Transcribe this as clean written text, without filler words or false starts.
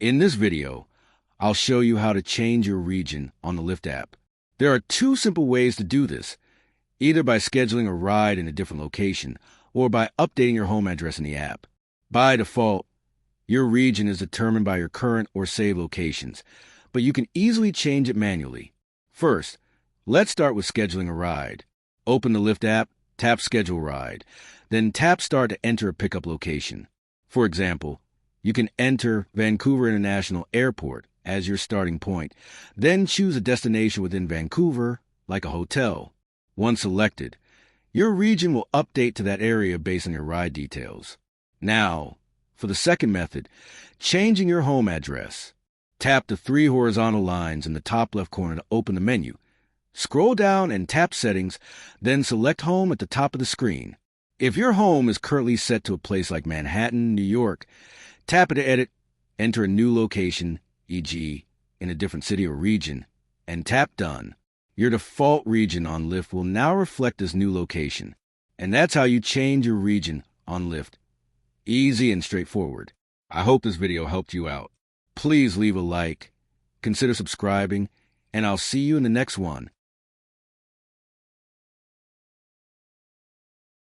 In this video, I'll show you how to change your region on the Lyft app. There are two simple ways to do this, either by scheduling a ride in a different location or by updating your home address in the app. By default, your region is determined by your current or saved locations, but you can easily change it manually. First, let's start with scheduling a ride. Open the Lyft app, tap Schedule Ride, then tap Start to enter a pickup location. For example, you can enter Vancouver International Airport as your starting point, then choose a destination within Vancouver, like a hotel. Once selected, your region will update to that area based on your ride details. Now, for the second method, changing your home address. Tap the three horizontal lines in the top left corner to open the menu. Scroll down and tap Settings, then select Home at the top of the screen. If your home is currently set to a place like Manhattan, New York, tap it to edit, enter a new location, e.g., in a different city or region, and tap Done. Your default region on Lyft will now reflect this new location. And that's how you change your region on Lyft. Easy and straightforward. I hope this video helped you out. Please leave a like, consider subscribing, and I'll see you in the next one.